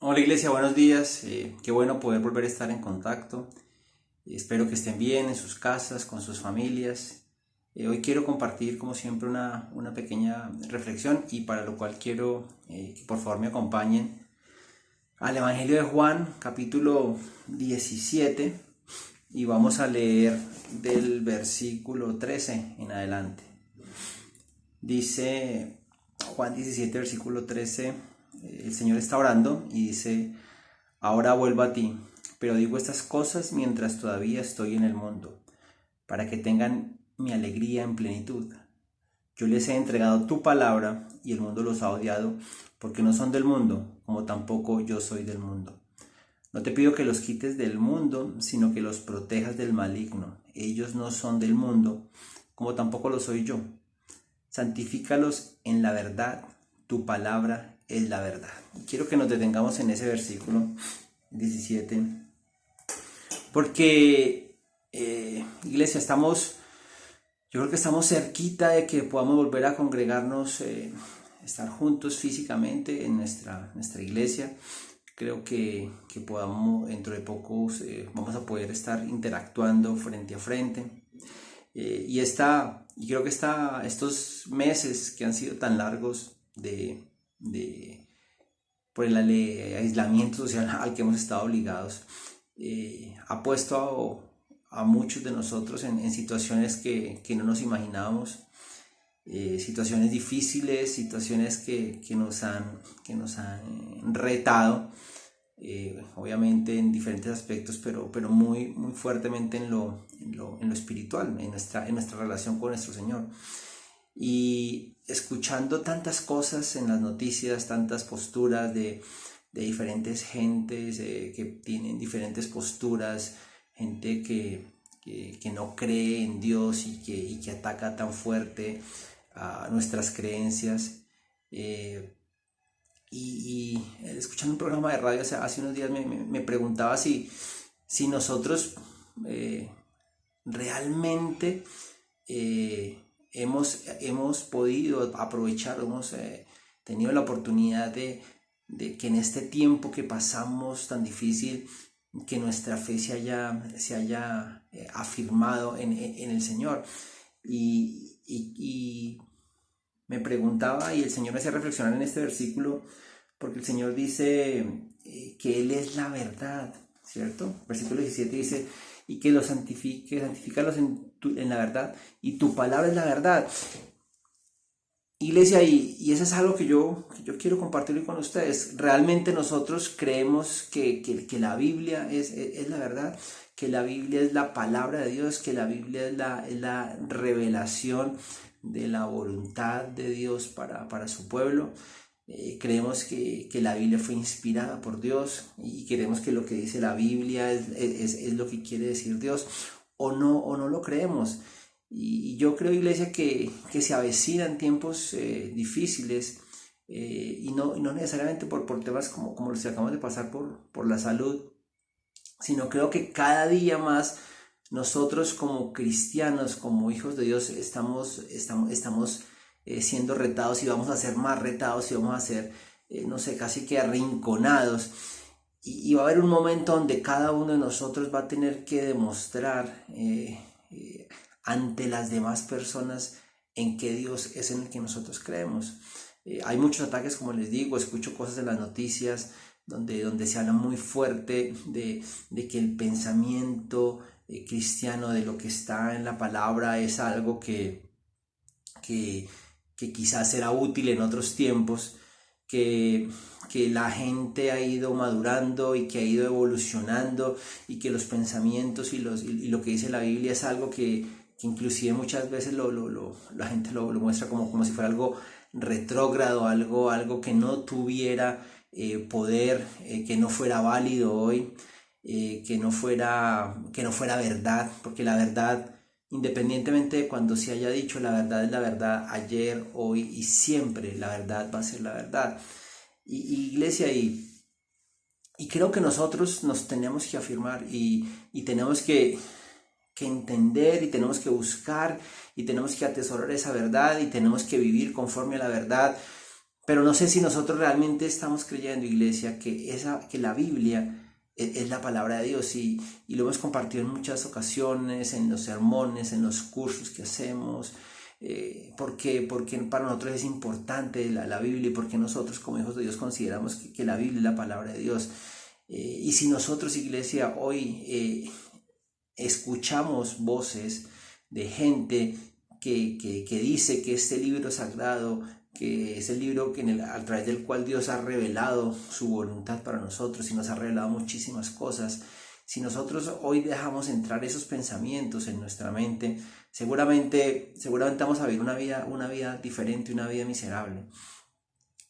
Hola Iglesia, buenos días. Qué bueno poder volver a estar en contacto. Espero que estén bien en sus casas, con sus familias. Hoy quiero compartir como siempre una pequeña reflexión y para lo cual quiero que por favor me acompañen al Evangelio de Juan, capítulo 17, y vamos a leer del versículo 13 en adelante. Dice Juan 17, versículo 13, el Señor está orando y dice: Ahora vuelvo a ti, pero digo estas cosas mientras todavía estoy en el mundo, para que tengan mi alegría en plenitud. Yo les he entregado tu palabra y el mundo los ha odiado, porque no son del mundo, como tampoco yo soy del mundo. No te pido que los quites del mundo, sino que los protejas del maligno. Ellos no son del mundo, como tampoco lo soy yo. Santifícalos en la verdad, tu palabra es la verdad. Y quiero que nos detengamos en ese versículo 17, porque Iglesia, yo creo que estamos cerquita de que podamos volver a congregarnos, estar juntos físicamente en nuestra iglesia. Creo que podamos, dentro de poco, vamos a poder estar interactuando frente a frente. Y creo que estos meses que han sido tan largos por el aislamiento social al que hemos estado obligados, ha puesto a muchos de nosotros en situaciones que no nos imaginábamos, situaciones difíciles, situaciones que nos han retado, obviamente en diferentes aspectos, pero muy fuertemente en lo espiritual, en nuestra relación con nuestro Señor. Y escuchando tantas cosas en las noticias, tantas posturas de diferentes gentes que tienen diferentes posturas, gente que no cree en Dios y que ataca tan fuerte a nuestras creencias. Escuchando un programa de radio hace unos días me preguntaba si nosotros realmente hemos podido aprovechar, hemos tenido la oportunidad de que en este tiempo que pasamos tan difícil, que nuestra fe se haya afirmado en el Señor. Y me preguntaba, y el Señor me hacía reflexionar en este versículo, porque el Señor dice que Él es la verdad, ¿cierto? Versículo 17 dice: y que los santifícalos en la verdad, y tu palabra es la verdad. Iglesia, y eso es algo que yo quiero compartir con ustedes. Realmente nosotros creemos que la Biblia es la verdad, que la Biblia es la palabra de Dios, que la Biblia es la revelación de la voluntad de Dios para su pueblo. Creemos que la Biblia fue inspirada por Dios y creemos que lo que dice la Biblia es lo que quiere decir Dios, o no lo creemos. Y yo creo, Iglesia, que se avecinan tiempos difíciles, y no necesariamente por temas como los que acabamos de pasar por la salud, sino creo que cada día más nosotros como cristianos, como hijos de Dios, estamos siendo retados, y vamos a ser más retados, y vamos a ser, no sé, casi que arrinconados. Y va a haber un momento donde cada uno de nosotros va a tener que demostrar ante las demás personas en qué Dios es en el que nosotros creemos. Hay muchos ataques, como les digo, escucho cosas en las noticias donde se habla muy fuerte de que el pensamiento cristiano, de lo que está en la palabra, es algo que, que quizás será útil en otros tiempos, que la gente ha ido madurando y que ha ido evolucionando, y que los pensamientos y lo que dice la Biblia es algo que inclusive muchas veces la gente lo muestra como si fuera algo retrógrado, algo que no tuviera poder, que no fuera válido hoy, que no fuera verdad, porque la verdad, independientemente de cuando se haya dicho, la verdad es la verdad ayer, hoy y siempre. La verdad va a ser la verdad. Iglesia, y creo que nosotros nos tenemos que afirmar, y tenemos que entender, y tenemos que buscar, y tenemos que atesorar esa verdad, y tenemos que vivir conforme a la verdad, Pero no sé si nosotros realmente estamos creyendo, iglesia, que la Biblia es la palabra de Dios y lo hemos compartido en muchas ocasiones, en los sermones, en los cursos que hacemos, porque para nosotros es importante la Biblia y porque nosotros como hijos de Dios consideramos que la Biblia es la palabra de Dios. Y si nosotros, iglesia, hoy escuchamos voces de gente que dice que este libro sagrado, que es el libro a través del cual Dios ha revelado su voluntad para nosotros y nos ha revelado muchísimas cosas, si nosotros hoy dejamos entrar esos pensamientos en nuestra mente, seguramente vamos a vivir una vida diferente, una vida miserable.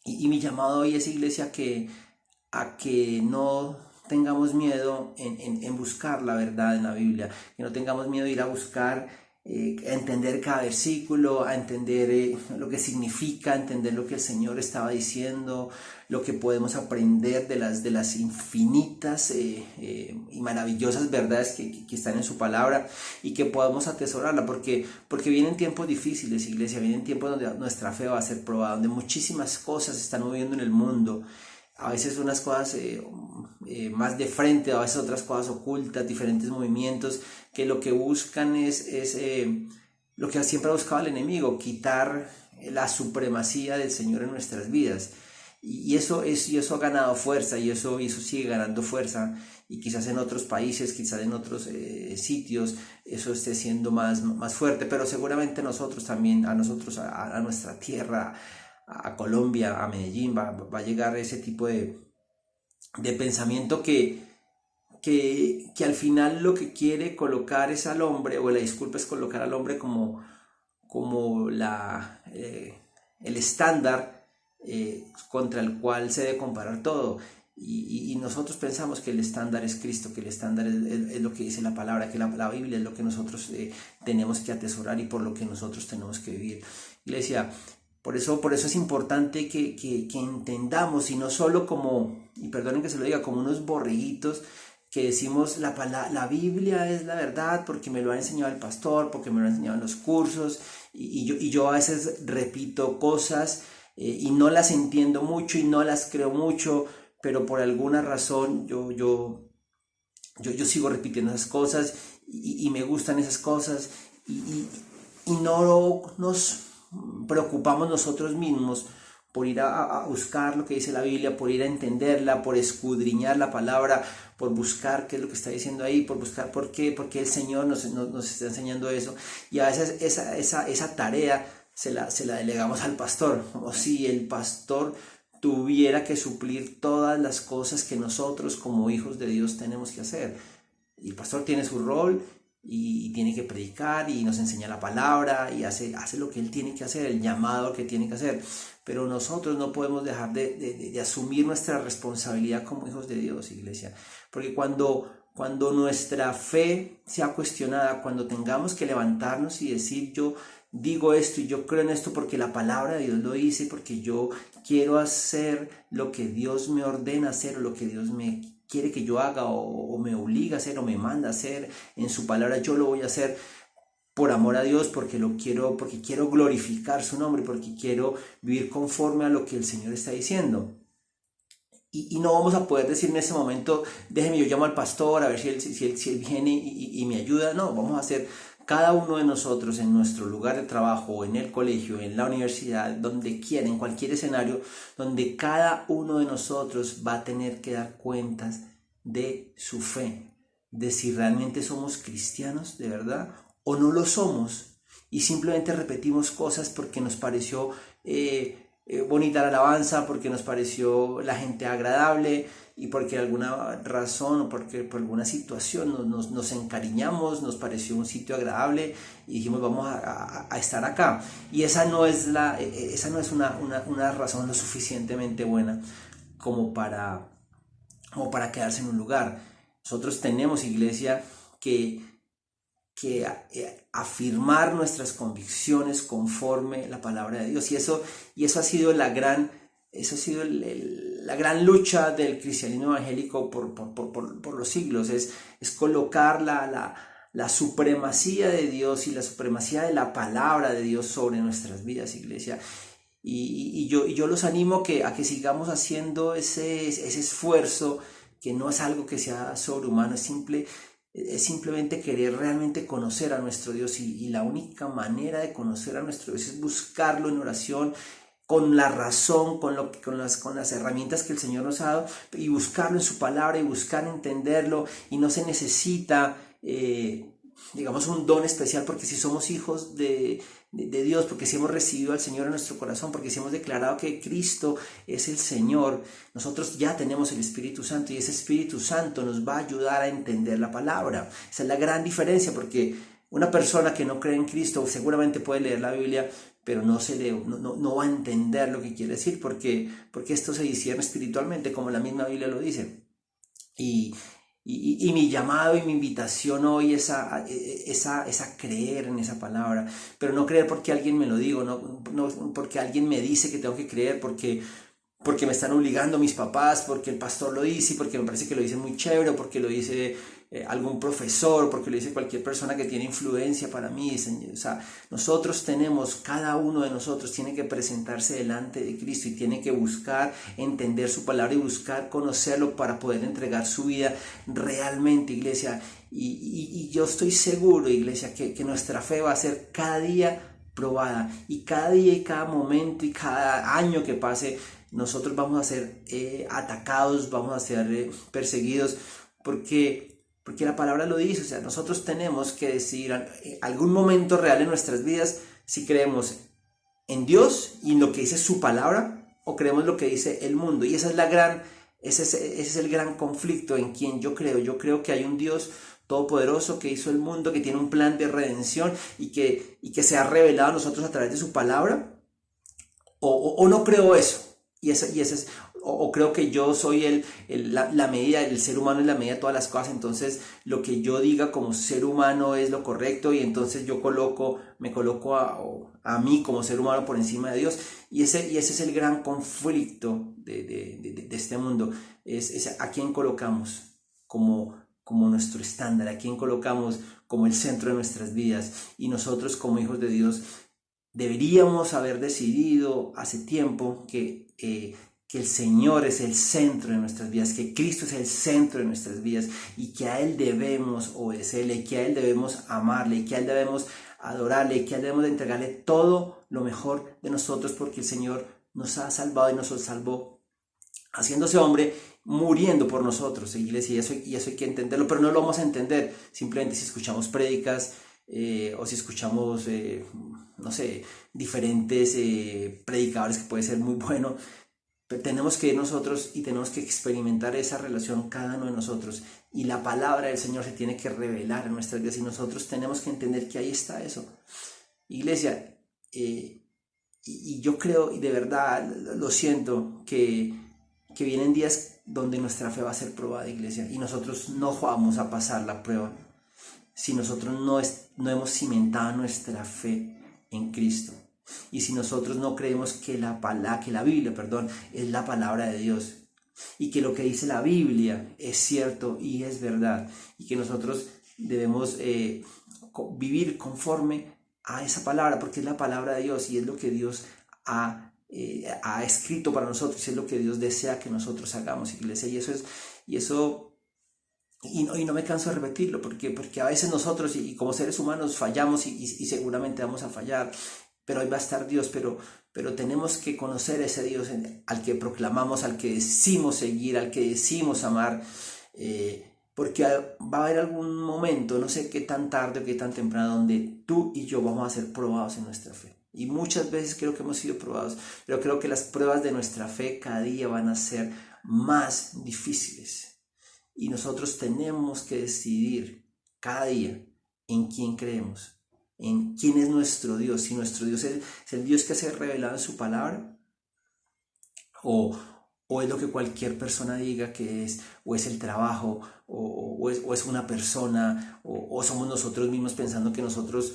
Y mi llamado hoy es, iglesia, a que no tengamos miedo en buscar la verdad en la Biblia, que no tengamos miedo de ir a buscar, a entender cada versículo, a entender lo que significa, a entender lo que el Señor estaba diciendo, lo que podemos aprender de las infinitas y maravillosas verdades que están en su palabra y que podamos atesorarla, porque vienen tiempos difíciles, iglesia, vienen tiempos donde nuestra fe va a ser probada, donde muchísimas cosas se están moviendo en el mundo. A veces unas cosas más de frente, a veces otras cosas ocultas, diferentes movimientos que lo que buscan es lo que siempre ha buscado el enemigo, quitar la supremacía del Señor en nuestras vidas. Y eso ha ganado fuerza y eso sigue ganando fuerza, y quizás en otros países, quizás en otros sitios eso esté siendo más fuerte, pero seguramente nosotros también, a nuestra tierra, a Colombia, a Medellín, va a llegar ese tipo de pensamiento que al final lo que quiere colocar es al hombre, o la disculpa es colocar al hombre como el estándar contra el cual se debe comparar todo. Y nosotros pensamos que el estándar es Cristo, que el estándar es lo que dice la palabra, que la Biblia es lo que nosotros tenemos que atesorar y por lo que nosotros tenemos que vivir. Iglesia, por eso es importante que entendamos, y no solo como, y perdonen que se lo diga, como unos borreguitos que decimos la Biblia es la verdad porque me lo ha enseñado el pastor, porque me lo ha enseñado en los cursos, y yo a veces repito cosas y no las entiendo mucho y no las creo mucho, pero por alguna razón yo sigo repitiendo esas cosas y me gustan esas cosas y no nos preocupamos nosotros mismos por ir a buscar lo que dice la Biblia, por ir a entenderla, por escudriñar la palabra, por buscar qué es lo que está diciendo ahí, por buscar por qué el Señor nos está enseñando eso. Y a veces esa tarea se la delegamos al pastor, como si el pastor tuviera que suplir todas las cosas que nosotros como hijos de Dios tenemos que hacer. Y el pastor tiene su rol y tiene que predicar y nos enseña la palabra y hace lo que él tiene que hacer, el llamado que tiene que hacer, pero nosotros no podemos dejar de asumir nuestra responsabilidad como hijos de Dios, iglesia, porque cuando nuestra fe sea cuestionada, cuando tengamos que levantarnos y decir yo digo esto y yo creo en esto porque la palabra de Dios lo dice, porque yo quiero hacer lo que Dios me ordena hacer o lo que Dios me quiere que yo haga o me obliga a hacer o me manda a hacer en su palabra, yo lo voy a hacer por amor a Dios, porque quiero glorificar su nombre, porque quiero vivir conforme a lo que el Señor está diciendo. Y no vamos a poder decir en ese momento, déjeme, yo llamo al pastor a ver si él viene y me ayuda. No, vamos a hacer cada uno de nosotros en nuestro lugar de trabajo, en el colegio, en la universidad, donde quiera, en cualquier escenario, donde cada uno de nosotros va a tener que dar cuentas de su fe, de si realmente somos cristianos de verdad o no lo somos, y simplemente repetimos cosas porque nos pareció bonita la alabanza, porque nos pareció la gente agradable y porque alguna razón o porque por alguna situación nos encariñamos, nos pareció un sitio agradable y dijimos vamos a estar acá, y esa no es una razón lo suficientemente buena como para quedarse en un lugar. Nosotros tenemos, iglesia, que afirmar nuestras convicciones conforme la palabra de Dios, y eso ha sido la gran lucha del cristianismo evangélico por los siglos, es colocar la supremacía de Dios y la supremacía de la palabra de Dios sobre nuestras vidas, iglesia. Y yo los animo a que sigamos haciendo ese esfuerzo, que no es algo que sea sobrehumano, es simplemente querer realmente conocer a nuestro Dios y la única manera de conocer a nuestro Dios es buscarlo en oración, con la razón, con las herramientas que el Señor nos ha dado, y buscarlo en su palabra y buscar entenderlo. Y no se necesita, digamos, un don especial, porque si somos hijos de Dios, porque si hemos recibido al Señor en nuestro corazón, porque si hemos declarado que Cristo es el Señor, nosotros ya tenemos el Espíritu Santo, y ese Espíritu Santo nos va a ayudar a entender la palabra. Esa es la gran diferencia, porque una persona que no cree en Cristo seguramente puede leer la Biblia, pero no va a entender lo que quiere decir, porque esto se discierne espiritualmente, como la misma Biblia lo dice. Y mi llamado y mi invitación hoy es a creer en esa palabra, pero no creer porque alguien me lo diga, no porque alguien me dice que tengo que creer, porque me están obligando mis papás, porque el pastor lo dice, porque me parece que lo dice muy chévere, o porque lo dice algún profesor, porque lo dice cualquier persona que tiene influencia para mí. O sea, cada uno de nosotros tiene que presentarse delante de Cristo y tiene que buscar entender su palabra y buscar conocerlo para poder entregar su vida realmente, iglesia. Y yo estoy seguro, iglesia, que nuestra fe va a ser cada día probada, y cada día y cada momento y cada año que pase, nosotros vamos a ser atacados, vamos a ser perseguidos, porque la palabra lo dice. O sea, nosotros tenemos que decidir en algún momento real en nuestras vidas si creemos en Dios y en lo que dice su palabra, o creemos lo que dice el mundo. Y ese es el gran conflicto en quien yo creo. Yo creo que hay un Dios todopoderoso que hizo el mundo, que tiene un plan de redención y que se ha revelado a nosotros a través de su palabra, o no creo eso. Y ese es, o creo que yo soy la medida, el ser humano es la medida de todas las cosas, entonces lo que yo diga como ser humano es lo correcto, y entonces me coloco a mí como ser humano por encima de Dios. Y ese es el gran conflicto de este mundo, es a quién colocamos como nuestro estándar, a quién colocamos como el centro de nuestras vidas. Y nosotros, como hijos de Dios, deberíamos haber decidido hace tiempo que el Señor es el centro de nuestras vidas, que Cristo es el centro de nuestras vidas, y que a Él debemos obedecerle, y que a Él debemos amarle, y que a Él debemos adorarle, y que a Él debemos entregarle todo lo mejor de nosotros, porque el Señor nos ha salvado y nos salvó haciéndose hombre, muriendo por nosotros, iglesia. Y eso hay que entenderlo, pero no lo vamos a entender simplemente si escuchamos prédicas, o si escuchamos, no sé, diferentes predicadores, que puede ser muy bueno. Pero tenemos que ir nosotros y tenemos que experimentar esa relación cada uno de nosotros, y la palabra del Señor se tiene que revelar en nuestras vidas, y nosotros tenemos que entender que ahí está eso, iglesia. Y yo creo, y de verdad lo siento, que vienen días donde nuestra fe va a ser probada, iglesia, y nosotros no vamos a pasar la prueba si nosotros no hemos cimentado nuestra fe en Cristo, y si nosotros no creemos que la Biblia, es la palabra de Dios, y que lo que dice la Biblia es cierto y es verdad, y que nosotros debemos vivir conforme a esa palabra, porque es la palabra de Dios y es lo que Dios ha escrito para nosotros, es lo que Dios desea que nosotros hagamos, iglesia. Y no me canso de repetirlo, porque a veces nosotros, y como seres humanos, fallamos, y seguramente vamos a fallar, pero ahí va a estar Dios. Pero tenemos que conocer ese Dios al que proclamamos, al que decimos seguir, al que decimos amar, porque va a haber algún momento, no sé qué tan tarde o qué tan temprano, donde tú y yo vamos a ser probados en nuestra fe. Y muchas veces creo que hemos sido probados, pero creo que las pruebas de nuestra fe cada día van a ser más difíciles. Y nosotros tenemos que decidir cada día en quién creemos, en quién es nuestro Dios. Si nuestro Dios es el Dios que se ha revelado en su palabra, o es lo que cualquier persona diga que es, o es el trabajo, o es una persona, o somos nosotros mismos pensando que nosotros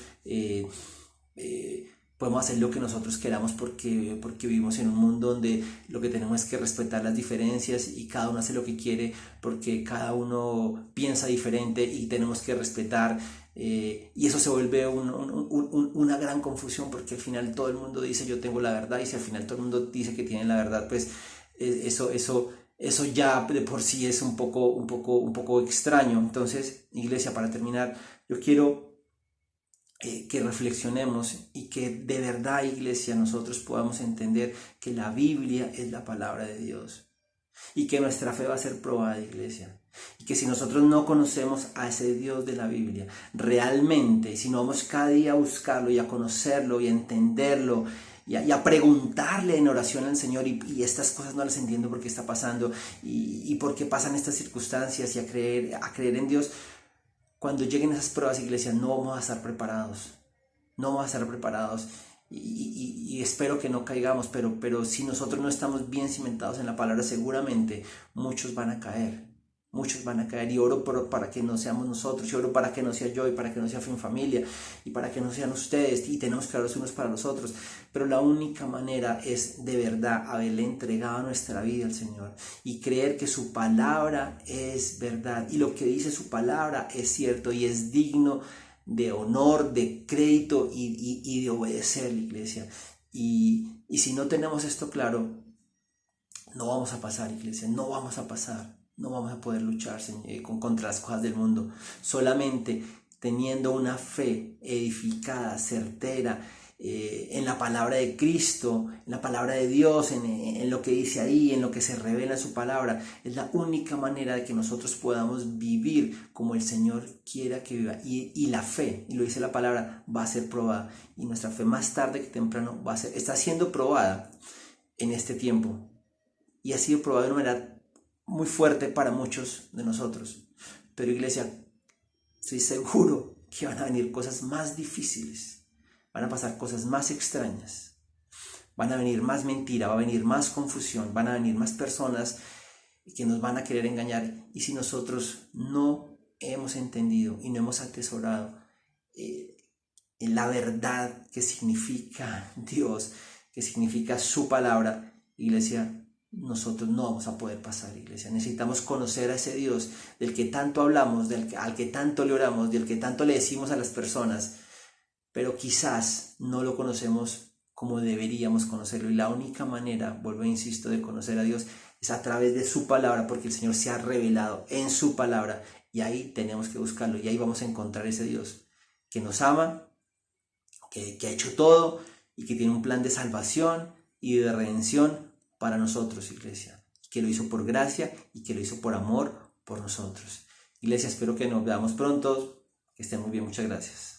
podemos hacer lo que nosotros queramos, porque vivimos en un mundo donde lo que tenemos es que respetar las diferencias, y cada uno hace lo que quiere porque cada uno piensa diferente, y tenemos que respetar y eso se vuelve una gran confusión, porque al final todo el mundo dice yo tengo la verdad, y si al final todo el mundo dice que tiene la verdad, pues eso ya de por sí es un poco extraño. Entonces, iglesia, para terminar, yo quiero que reflexionemos y que de verdad, iglesia, nosotros podamos entender que la Biblia es la palabra de Dios y que nuestra fe va a ser probada, iglesia. Y que si nosotros no conocemos a ese Dios de la Biblia realmente, si no vamos cada día a buscarlo y a conocerlo y a entenderlo y a preguntarle en oración al Señor, y estas cosas no las entiendo por qué está pasando y por qué pasan estas circunstancias, y a creer en Dios, cuando lleguen esas pruebas, iglesia, no vamos a estar preparados. No vamos a estar preparados. Y espero que no caigamos, pero si nosotros no estamos bien cimentados en la palabra, seguramente muchos van a caer. Muchos van a caer, y oro para que no seamos nosotros, y oro para que no sea yo, y para que no sea mi familia, y para que no sean ustedes, y tenemos que orar unos para los otros. Pero la única manera es de verdad haberle entregado nuestra vida al Señor y creer que su palabra es verdad, y lo que dice su palabra es cierto y es digno de honor, de crédito y de obedecer, la iglesia. Y si no tenemos esto claro, no vamos a pasar, iglesia, no vamos a pasar. No vamos a poder luchar contra las cosas del mundo. Solamente teniendo una fe edificada, certera, en la palabra de Cristo, en la palabra de Dios, en lo que dice ahí, en lo que se revela en su palabra, es la única manera de que nosotros podamos vivir como el Señor quiera que viva. Y la fe, y lo dice la palabra, va a ser probada. Y nuestra fe, más tarde que temprano, está siendo probada en este tiempo. Y ha sido probada de una manera muy fuerte para muchos de nosotros. Pero, iglesia, estoy seguro que van a venir cosas más difíciles, van a pasar cosas más extrañas, van a venir más mentira, va a venir más confusión, van a venir más personas que nos van a querer engañar. Y si nosotros no hemos entendido y no hemos atesorado en la verdad que significa Dios, que significa su palabra, iglesia, nosotros no vamos a poder pasar, iglesia. Necesitamos conocer a ese Dios del que tanto hablamos, al que tanto le oramos, del que tanto le decimos a las personas, pero quizás no lo conocemos como deberíamos conocerlo. Y la única manera, vuelvo e insisto, de conocer a Dios es a través de su palabra, porque el Señor se ha revelado en su palabra, y ahí tenemos que buscarlo, y ahí vamos a encontrar ese Dios que nos ama, que ha hecho todo, y que tiene un plan de salvación y de redención para nosotros, iglesia, que lo hizo por gracia y que lo hizo por amor por nosotros. Iglesia, espero que nos veamos pronto, que estén muy bien, muchas gracias.